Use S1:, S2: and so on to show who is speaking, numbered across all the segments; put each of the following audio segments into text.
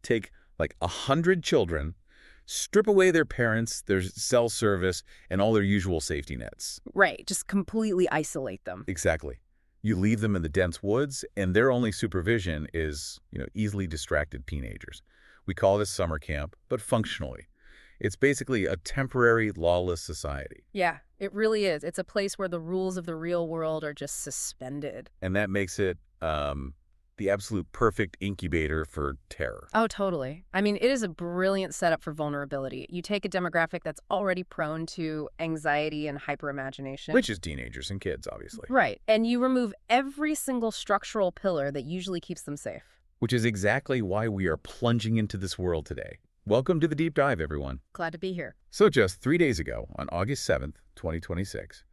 S1: take like 100 children, strip away their parents, their cell service, and all their usual safety nets.
S2: Right, just completely isolate them.
S1: Exactly. You leave them in the dense woods, and their only supervision is, easily distracted teenagers. We call this summer camp, but functionally, it's basically a temporary, lawless society.
S2: Yeah, it really is. It's a place where the rules of the real world are just suspended.
S1: And that makes it the absolute perfect incubator for terror.
S2: Oh, totally. I mean, it is a brilliant setup for vulnerability. You take a demographic that's already prone to anxiety and hyperimagination.
S1: Which is teenagers and kids, obviously.
S2: Right. And you remove every single structural pillar that usually keeps them safe.
S1: Which is exactly why we are plunging into this world today. Welcome to the Deep Dive, everyone.
S2: Glad to be here.
S1: So just 3 days ago, on August 7th, 2026,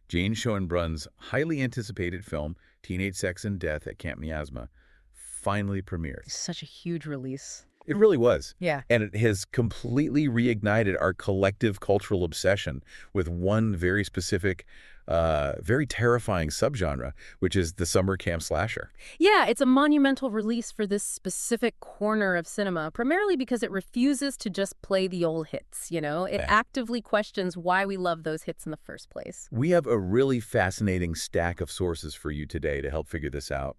S1: Jane Schoenbrun's highly anticipated film, Teenage Sex and Death at Camp Miasma, finally premiered.
S2: Such a huge release.
S1: It really was.
S2: Yeah.
S1: And it has completely reignited our collective cultural obsession with one very specific, very terrifying subgenre, which is the summer camp slasher.
S2: Yeah, it's a monumental release for this specific corner of cinema, primarily because it refuses to just play the old hits, It actively questions why we love those hits in the first place.
S1: We have a really fascinating stack of sources for you today to help figure this out.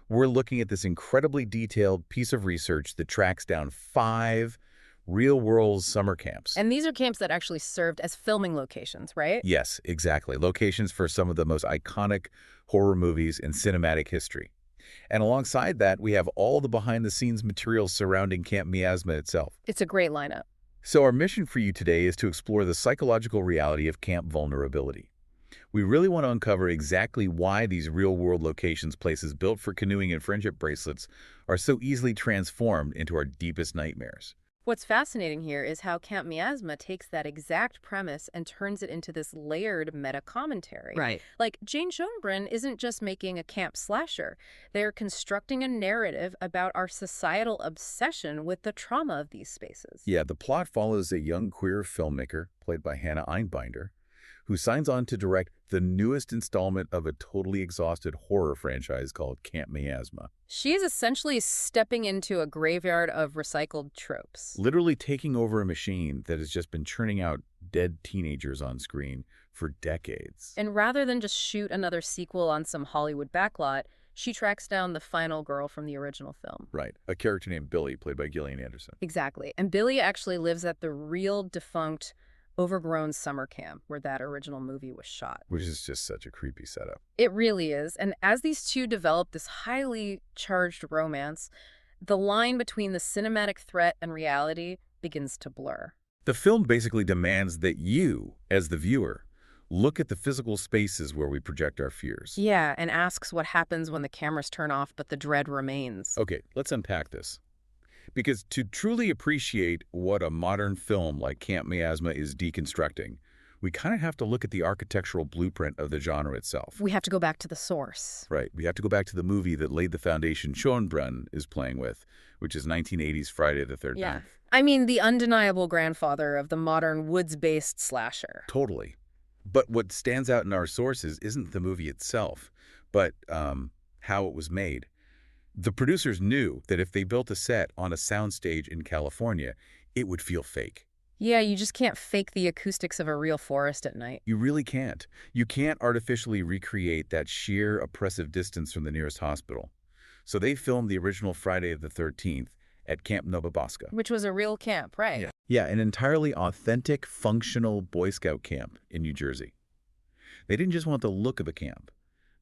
S1: We're looking at this incredibly detailed piece of research that tracks down 5 real-world summer camps.
S2: And these are camps that actually served as filming locations, right?
S1: Yes, exactly. Locations for some of the most iconic horror movies in cinematic history. And alongside that, we have all the behind-the-scenes materials surrounding Camp Miasma itself.
S2: It's a great lineup.
S1: So our mission for you today is to explore the psychological reality of camp vulnerability. We really want to uncover exactly why these real-world locations, places built for canoeing and friendship bracelets, are so easily transformed into our deepest nightmares.
S2: What's fascinating here is how Camp Miasma takes that exact premise and turns it into this layered meta-commentary.
S3: Right.
S2: Like, Jane Schoenbrun isn't just making a camp slasher. They're constructing a narrative about our societal obsession with the trauma of these spaces.
S1: Yeah, the plot follows a young queer filmmaker, played by Hannah Einbinder, who signs on to direct the newest installment of a totally exhausted horror franchise called Camp Miasma.
S2: She is essentially stepping into a graveyard of recycled tropes.
S1: Literally taking over a machine that has just been churning out dead teenagers on screen for decades.
S2: And rather than just shoot another sequel on some Hollywood backlot, she tracks down the final girl from the original film.
S1: Right. A character named Billy, played by Gillian Anderson.
S2: Exactly. And Billy actually lives at the real defunct overgrown summer camp where that original movie was shot.
S1: Which is just such a creepy setup.
S2: It really is. And as these two develop this highly charged romance, the line between the cinematic threat and reality begins to blur.
S1: The film basically demands that you, as the viewer, look at the physical spaces where we project our fears.
S2: Yeah, and asks what happens when the cameras turn off but the dread remains.
S1: Okay, let's unpack this. Because to truly appreciate what a modern film like Camp Miasma is deconstructing, we kind of have to look at the architectural blueprint of the genre itself.
S2: We have to go back to the source.
S1: Right. We have to go back to the movie that laid the foundation Schoenbrun is playing with, which is 1980's Friday the 13th.
S2: Yeah. I mean, the undeniable grandfather of the modern woods-based slasher.
S1: Totally. But what stands out in our sources isn't the movie itself, but how it was made. The producers knew that if they built a set on a soundstage in California, it would feel fake.
S2: Yeah, you just can't fake the acoustics of a real forest at night.
S1: You really can't. You can't artificially recreate that sheer oppressive distance from the nearest hospital. So they filmed the original Friday the 13th at Camp Nova Bosca.
S2: Which was a real camp, right?
S1: Yeah, an entirely authentic, functional Boy Scout camp in New Jersey. They didn't just want the look of a camp.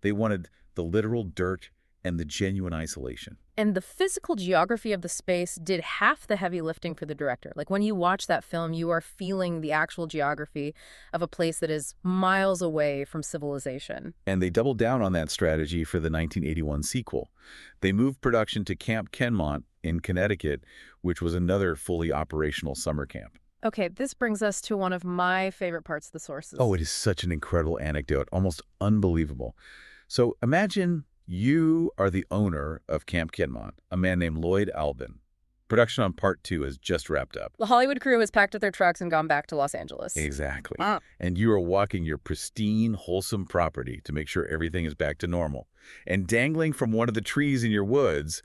S1: They wanted the literal dirt and the genuine isolation.
S2: And the physical geography of the space did half the heavy lifting for the director. Like, when you watch that film, you are feeling the actual geography of a place that is miles away from civilization.
S1: And they doubled down on that strategy for the 1981 sequel. They moved production to Camp Kenmont in Connecticut, which was another fully operational summer camp.
S2: Okay, this brings us to one of my favorite parts of the sources.
S1: Oh, it is such an incredible anecdote, almost unbelievable. So imagine you are the owner of Camp Kenmont, a man named Lloyd Albin. Production on Part 2 has just wrapped up.
S2: The Hollywood crew has packed up their trucks and gone back to Los Angeles.
S1: Exactly.
S2: Wow.
S1: And you are walking your pristine, wholesome property to make sure everything is back to normal. And dangling from one of the trees in your woods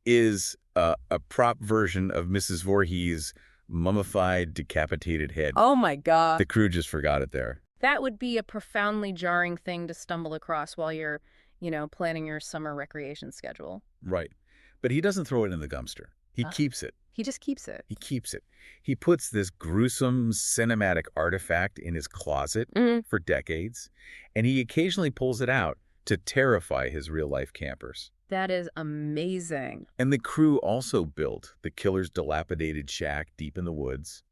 S1: is a prop version of Mrs. Voorhees' mummified, decapitated head.
S2: Oh my God.
S1: The crew just forgot it there.
S2: That would be a profoundly jarring thing to stumble across while you're, planning your summer recreation schedule.
S1: Right. But he doesn't throw it in the dumpster. He keeps it.
S2: He just keeps it.
S1: He keeps it. He puts this gruesome cinematic artifact in his closet for decades, and he occasionally pulls it out to terrify his real-life campers.
S2: That is amazing.
S1: And the crew also built the killer's dilapidated shack deep in the woods,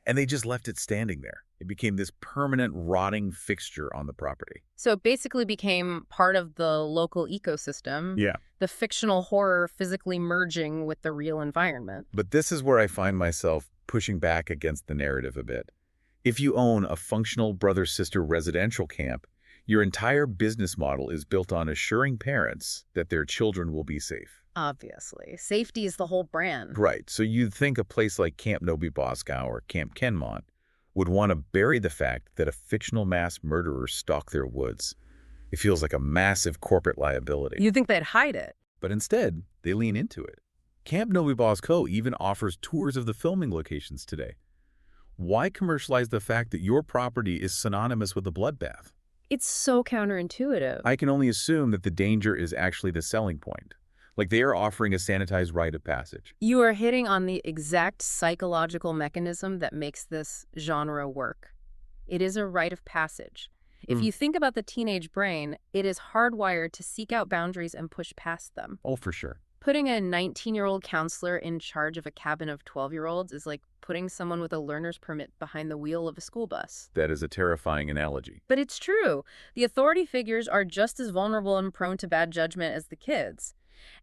S1: and they just left it standing there. It became this permanent rotting fixture on the property.
S2: So it basically became part of the local ecosystem.
S1: Yeah.
S2: The fictional horror physically merging with the real environment.
S1: But this is where I find myself pushing back against the narrative a bit. If you own a functional brother-sister residential camp, your entire business model is built on assuring parents that their children will be safe.
S2: Obviously. Safety is the whole brand.
S1: Right. So you'd think a place like Camp Novi Boscow or Camp Kenmont would want to bury the fact that a fictional mass murderer stalked their woods. It feels like a massive corporate liability.
S2: You'd think they'd hide it.
S1: But instead, they lean into it. Camp Novi Bosco even offers tours of the filming locations today. Why commercialize the fact that your property is synonymous with a bloodbath?
S2: It's so counterintuitive.
S1: I can only assume that the danger is actually the selling point. Like they are offering a sanitized rite of passage.
S2: You are hitting on the exact psychological mechanism that makes this genre work. It is a rite of passage. If you think about the teenage brain, it is hardwired to seek out boundaries and push past them.
S1: Oh, for sure.
S2: Putting a 19-year-old counselor in charge of a cabin of 12-year-olds is like putting someone with a learner's permit behind the wheel of a school bus.
S1: That is a terrifying analogy.
S2: But it's true. The authority figures are just as vulnerable and prone to bad judgment as the kids.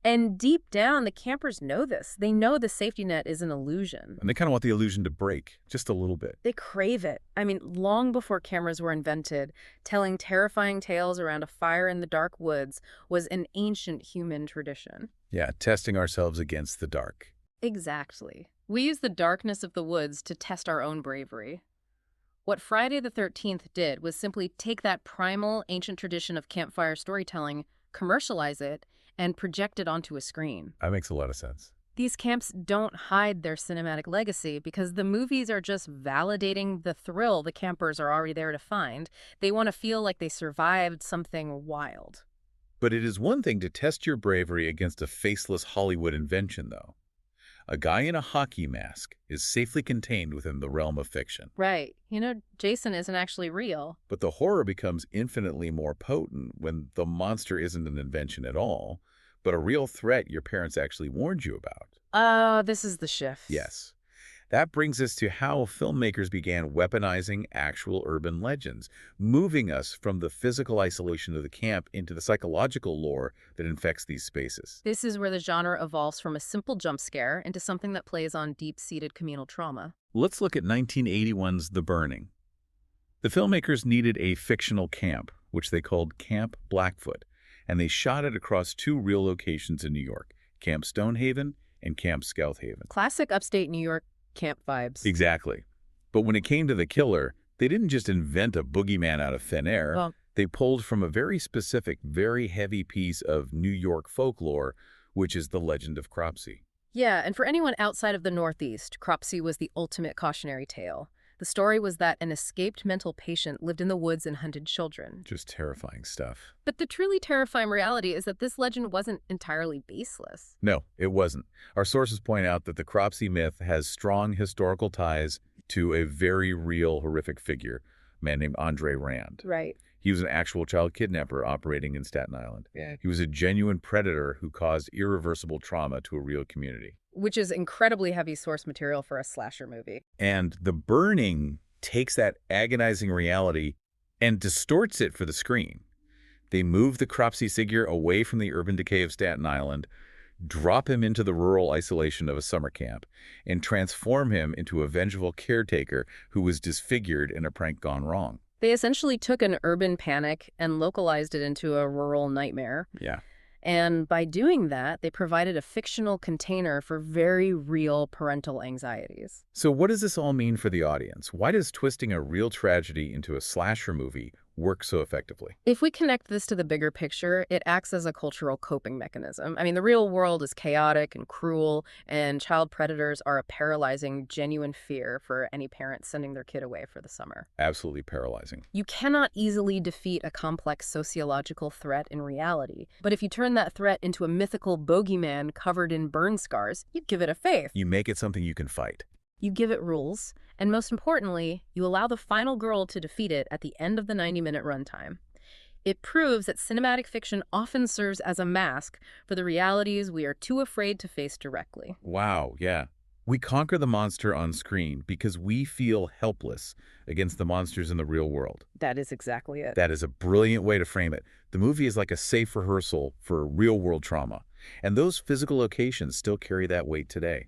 S2: And deep down, the campers know this. They know the safety net is an illusion.
S1: And they kind of want the illusion to break, just a little bit.
S2: They crave it. I mean, long before cameras were invented, telling terrifying tales around a fire in the dark woods was an ancient human tradition.
S1: Yeah, testing ourselves against the dark.
S2: Exactly. We use the darkness of the woods to test our own bravery. What Friday the 13th did was simply take that primal, ancient tradition of campfire storytelling, commercialize it, and project it onto a screen.
S1: That makes a lot of sense.
S2: These camps don't hide their cinematic legacy because the movies are just validating the thrill the campers are already there to find. They want to feel like they survived something wild.
S1: But it is one thing to test your bravery against a faceless Hollywood invention, though. A guy in a hockey mask is safely contained within the realm of fiction.
S2: Right. Jason isn't actually real.
S1: But the horror becomes infinitely more potent when the monster isn't an invention at all, but a real threat your parents actually warned you about.
S2: This is the shift.
S1: Yes. That brings us to how filmmakers began weaponizing actual urban legends, moving us from the physical isolation of the camp into the psychological lore that infects these spaces.
S2: This is where the genre evolves from a simple jump scare into something that plays on deep-seated communal trauma.
S1: Let's look at 1981's The Burning. The filmmakers needed a fictional camp, which they called Camp Blackfoot, and they shot it across two real locations in New York, Camp Stonehaven and Camp Scouthaven.
S2: Classic upstate New York camp vibes.
S1: Exactly. But when it came to the killer, they didn't just invent a boogeyman out of thin air.
S2: Well,
S1: they pulled from a very specific, very heavy piece of New York folklore, which is the legend of Cropsi.
S2: yeah, and for anyone outside of the Northeast, Kropsi was the ultimate cautionary tale. The story was that an escaped mental patient lived in the woods and hunted children.
S1: Just terrifying stuff.
S2: But the truly terrifying reality is that this legend wasn't entirely baseless.
S1: No, it wasn't. Our sources point out that the Cropsi myth has strong historical ties to a very real horrific figure, a man named Andre Rand.
S2: Right.
S1: He was an actual child kidnapper operating in Staten Island. He was a genuine predator who caused irreversible trauma to a real community.
S2: Which is incredibly heavy source material for a slasher movie.
S1: And The Burning takes that agonizing reality and distorts it for the screen. They move the Cropsi figure away from the urban decay of Staten Island, drop him into the rural isolation of a summer camp, and transform him into a vengeful caretaker who was disfigured in a prank gone wrong.
S2: They essentially took an urban panic and localized it into a rural nightmare.
S1: Yeah.
S2: And by doing that, they provided a fictional container for very real parental anxieties.
S1: So what does this all mean for the audience? Why does twisting a real tragedy into a slasher movie work so effectively?
S2: If we connect this to the bigger picture, it acts as a cultural coping mechanism. I mean, the real world is chaotic and cruel, and child predators are a paralyzing, genuine fear for any parent sending their kid away for the summer.
S1: Absolutely paralyzing.
S2: You cannot easily defeat a complex sociological threat in reality, but if you turn that threat into a mythical bogeyman covered in burn scars, you give it a faith.
S1: You make it something you can fight.
S2: You give it rules, and most importantly, you allow the final girl to defeat it at the end of the 90-minute runtime. It proves that cinematic fiction often serves as a mask for the realities we are too afraid to face directly.
S1: Wow, yeah. We conquer the monster on screen because we feel helpless against the monsters in the real world.
S2: That is exactly it.
S1: That is a brilliant way to frame it. The movie is like a safe rehearsal for real-world trauma, and those physical locations still carry that weight today.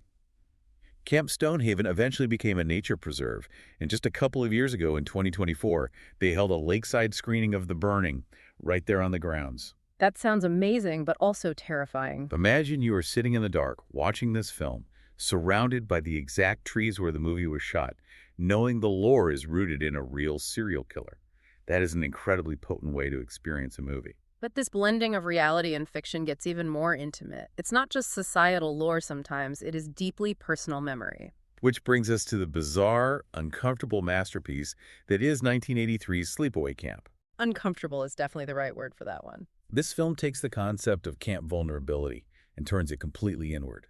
S1: Camp Stonehaven eventually became a nature preserve, and just a couple of years ago in 2024, they held a lakeside screening of The Burning right there on the grounds.
S2: That sounds amazing, but also terrifying.
S1: Imagine you are sitting in the dark watching this film, surrounded by the exact trees where the movie was shot, knowing the lore is rooted in a real serial killer. That is an incredibly potent way to experience a movie.
S2: But this blending of reality and fiction gets even more intimate. It's not just societal lore sometimes, it is deeply personal memory.
S1: Which brings us to the bizarre, uncomfortable masterpiece that is 1983's Sleepaway Camp.
S2: Uncomfortable is definitely the right word for that one.
S1: This film takes the concept of camp vulnerability and turns it completely inward.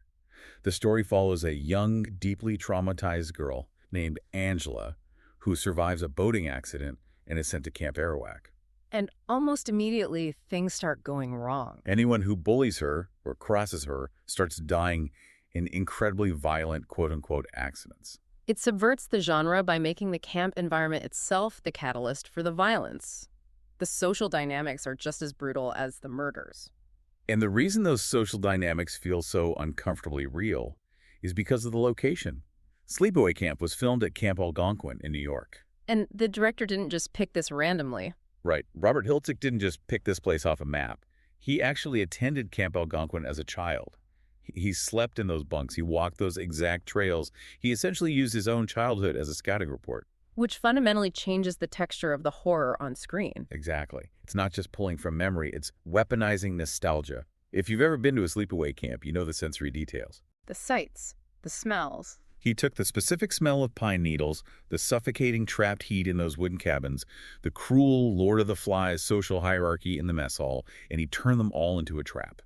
S1: The story follows a young, deeply traumatized girl named Angela who survives a boating accident and is sent to Camp Arawak.
S2: And almost immediately, things start going wrong.
S1: Anyone who bullies her or crosses her starts dying in incredibly violent quote-unquote accidents.
S2: It subverts the genre by making the camp environment itself the catalyst for the violence. The social dynamics are just as brutal as the murders.
S1: And the reason those social dynamics feel so uncomfortably real is because of the location. Sleepaway Camp was filmed at Camp Algonquin in New York.
S2: And the director didn't just pick this randomly.
S1: Right. Robert Hiltzik didn't just pick this place off a map. He actually attended Camp Algonquin as a child. He slept in those bunks. He walked those exact trails. He essentially used his own childhood as a scouting report.
S2: Which fundamentally changes the texture of the horror on screen.
S1: Exactly. It's not just pulling from memory, it's weaponizing nostalgia. If you've ever been to a sleepaway camp, you know the sensory details.
S2: The sights, the smells.
S1: He took the specific smell of pine needles, the suffocating trapped heat in those wooden cabins, the cruel Lord of the Flies social hierarchy in the mess hall, and he turned them all into a trap.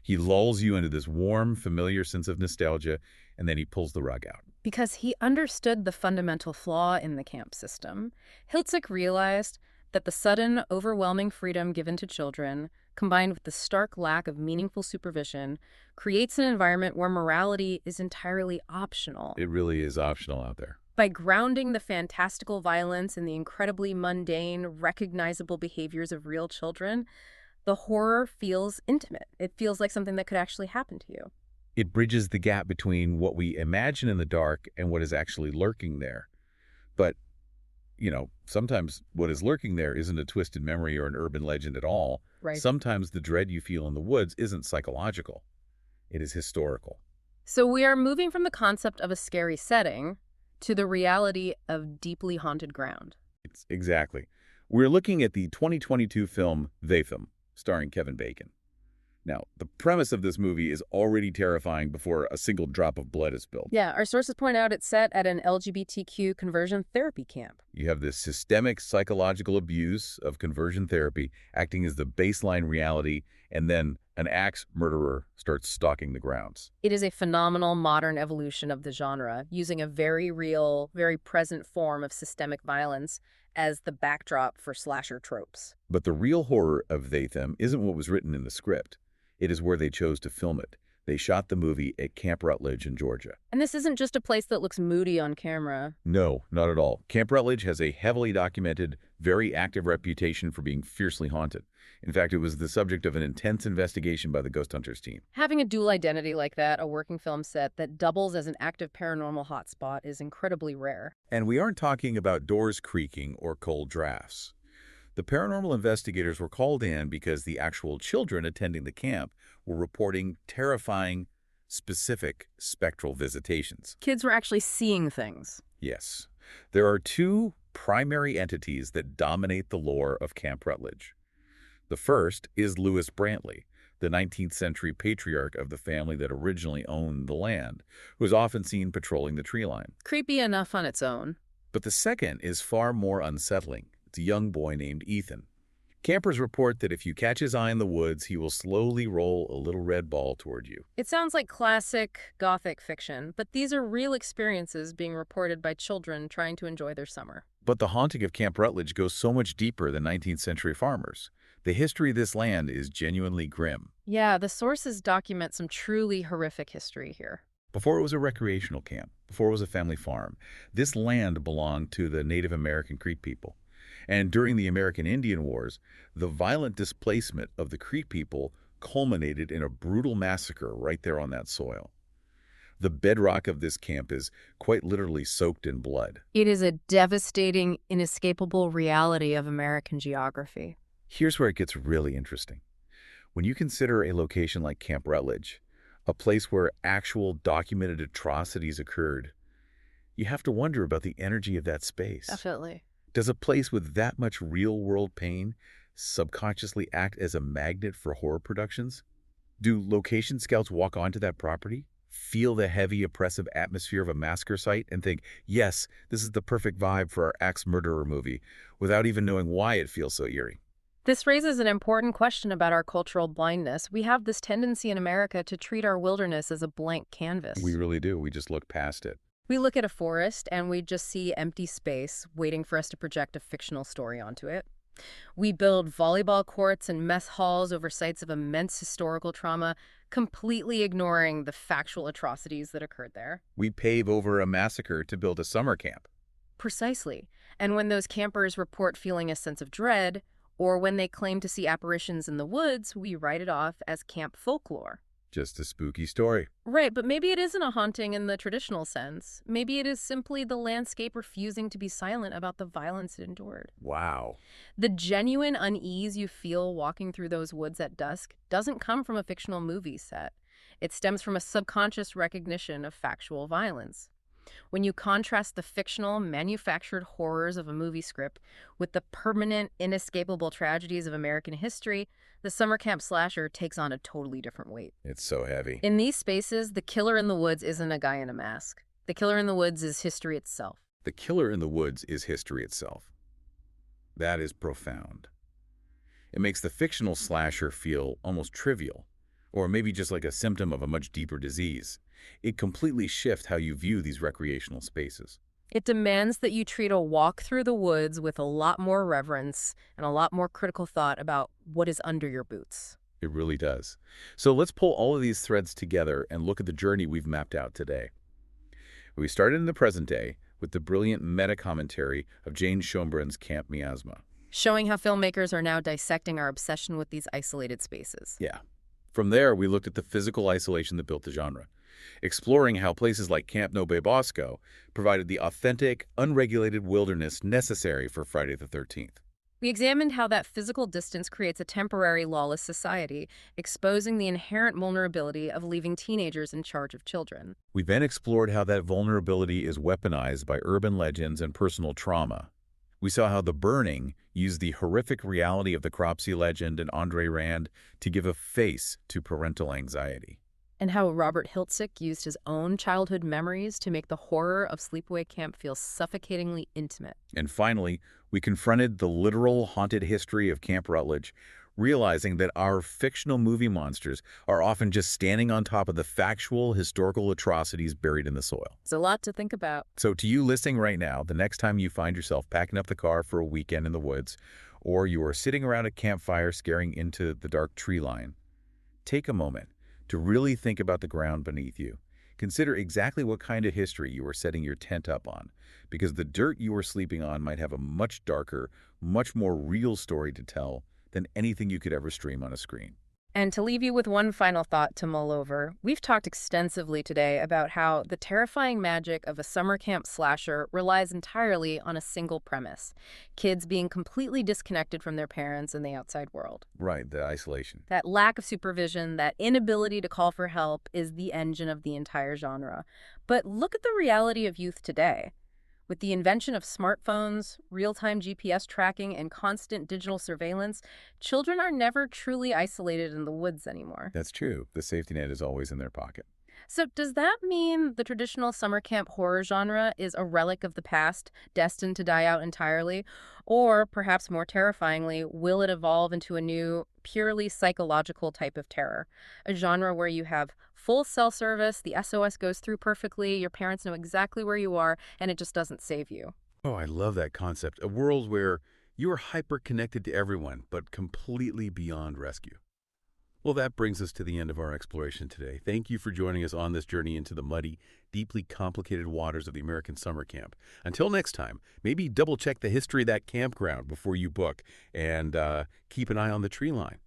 S1: He lulls you into this warm, familiar sense of nostalgia, and then he pulls the rug out.
S2: Because he understood the fundamental flaw in the camp system, Hiltzik realized that the sudden, overwhelming freedom given to children, combined with the stark lack of meaningful supervision, creates an environment where morality is entirely optional.
S1: It really is optional out there.
S2: By grounding the fantastical violence in the incredibly mundane, recognizable behaviors of real children, the horror feels intimate. It feels like something that could actually happen to you.
S1: It bridges the gap between what we imagine in the dark and what is actually lurking there. But, sometimes what is lurking there isn't a twisted memory or an urban legend at all.
S2: Right.
S1: Sometimes the dread you feel in the woods isn't psychological. It is historical.
S2: So we are moving from the concept of a scary setting to the reality of deeply haunted ground.
S1: Exactly. We're looking at the 2022 film Vatham, starring Kevin Bacon. Now, the premise of this movie is already terrifying before a single drop of blood is spilled.
S2: Yeah, our sources point out it's set at an LGBTQ conversion therapy camp.
S1: You have this systemic psychological abuse of conversion therapy acting as the baseline reality, and then an axe murderer starts stalking the grounds.
S2: It is a phenomenal modern evolution of the genre, using a very real, very present form of systemic violence as the backdrop for slasher tropes.
S1: But the real horror of Vatham isn't what was written in the script. It is where they chose to film it. They shot the movie at Camp Rutledge in Georgia.
S2: And this isn't just a place that looks moody on camera.
S1: No, not at all. Camp Rutledge has a heavily documented, very active reputation for being fiercely haunted. In fact, it was the subject of an intense investigation by the Ghost Hunters team.
S2: Having a dual identity like that, a working film set that doubles as an active paranormal hotspot, is incredibly rare.
S1: And we aren't talking about doors creaking or cold drafts. The paranormal investigators were called in because the actual children attending the camp were reporting terrifying, specific spectral visitations.
S2: Kids were actually seeing things.
S1: Yes. There are two primary entities that dominate the lore of Camp Rutledge. The first is Lewis Brantley, the 19th century patriarch of the family that originally owned the land, who is often seen patrolling the tree line.
S2: Creepy enough on its own.
S1: But the second is far more unsettling. It's a young boy named Ethan. Campers report that if you catch his eye in the woods, he will slowly roll a little red ball toward you.
S2: It sounds like classic Gothic fiction, but these are real experiences being reported by children trying to enjoy their summer.
S1: But the haunting of Camp Rutledge goes so much deeper than 19th century farmers. The history of this land is genuinely grim.
S2: Yeah, the sources document some truly horrific history here.
S1: Before it was a recreational camp, before it was a family farm, this land belonged to the Native American Creek people. And during the American Indian Wars, the violent displacement of the Creek people culminated in a brutal massacre right there on that soil. The bedrock of this camp is quite literally soaked in blood.
S2: It is a devastating, inescapable reality of American geography.
S1: Here's where it gets really interesting. When you consider a location like Camp Rutledge, a place where actual documented atrocities occurred, you have to wonder about the energy of that space.
S2: Definitely.
S1: Does a place with that much real-world pain subconsciously act as a magnet for horror productions? Do location scouts walk onto that property, feel the heavy, oppressive atmosphere of a massacre site, and think, yes, this is the perfect vibe for our axe murderer movie, without even knowing why it feels so eerie?
S2: This raises an important question about our cultural blindness. We have this tendency in America to treat our wilderness as a blank canvas.
S1: We really do. We just look past it.
S2: We look at a forest and we just see empty space waiting for us to project a fictional story onto it. We build volleyball courts and mess halls over sites of immense historical trauma, completely ignoring the factual atrocities that occurred there.
S1: We pave over a massacre to build a summer camp.
S2: Precisely. And when those campers report feeling a sense of dread, or when they claim to see apparitions in the woods, we write it off as camp folklore.
S1: Just a spooky story.
S2: Right, but maybe it isn't a haunting in the traditional sense. Maybe it is simply the landscape refusing to be silent about the violence it endured.
S1: Wow.
S2: The genuine unease you feel walking through those woods at dusk doesn't come from a fictional movie set. It stems from a subconscious recognition of factual violence. When you contrast the fictional, manufactured horrors of a movie script with the permanent, inescapable tragedies of American history, the summer camp slasher takes on a totally different weight.
S1: It's so heavy.
S2: In these spaces, the killer in the woods isn't a guy in a mask. The killer in the woods is history itself.
S1: The killer in the woods is history itself. That is profound. It makes the fictional slasher feel almost trivial, or maybe just like a symptom of a much deeper disease. It completely shifts how you view these recreational spaces.
S2: It demands that you treat a walk through the woods with a lot more reverence and a lot more critical thought about what is under your boots.
S1: It really does. So let's pull all of these threads together and look at the journey we've mapped out today. We started in the present day with the brilliant meta-commentary of Jane Schoenbrun's Camp Miasma.
S2: Showing how filmmakers are now dissecting our obsession with these isolated spaces.
S1: Yeah. From there, we looked at the physical isolation that built the genre, exploring how places like Camp Nobe Bosco provided the authentic, unregulated wilderness necessary for Friday the 13th.
S2: We examined how that physical distance creates a temporary lawless society, exposing the inherent vulnerability of leaving teenagers in charge of children.
S1: We then explored how that vulnerability is weaponized by urban legends and personal trauma. We saw how The Burning used the horrific reality of the Cropsi legend and Andre Rand to give a face to parental anxiety.
S2: And how Robert Hiltzik used his own childhood memories to make the horror of sleepaway camp feel suffocatingly intimate.
S1: And finally, we confronted the literal haunted history of Camp Rutledge, realizing that our fictional movie monsters are often just standing on top of the factual, historical atrocities buried in the soil.
S2: It's a lot to think about.
S1: So to you listening right now, the next time you find yourself packing up the car for a weekend in the woods, or you are sitting around a campfire staring into the dark tree line, take a moment to really think about the ground beneath you. Consider exactly what kind of history you are setting your tent up on, because the dirt you are sleeping on might have a much darker, much more real story to tell than anything you could ever stream on a screen.
S2: And to leave you with one final thought to mull over, we've talked extensively today about how the terrifying magic of a summer camp slasher relies entirely on a single premise: kids being completely disconnected from their parents and the outside world.
S1: Right, the isolation.
S2: That lack of supervision, that inability to call for help is the engine of the entire genre. But look at the reality of youth today. With the invention of smartphones, real-time GPS tracking, and constant digital surveillance, children are never truly isolated in the woods anymore.
S1: That's true. The safety net is always in their pocket.
S2: So does that mean the traditional summer camp horror genre is a relic of the past, destined to die out entirely? Or perhaps more terrifyingly, will it evolve into a new, purely psychological type of terror? A genre where you have full cell service, the SOS goes through perfectly, your parents know exactly where you are, and it just doesn't save you.
S1: Oh, I love that concept. A world where you are hyper-connected to everyone, but completely beyond rescue. Well, that brings us to the end of our exploration today. Thank you for joining us on this journey into the muddy, deeply complicated waters of the American summer camp. Until next time, maybe double-check the history of that campground before you book, and keep an eye on the tree line.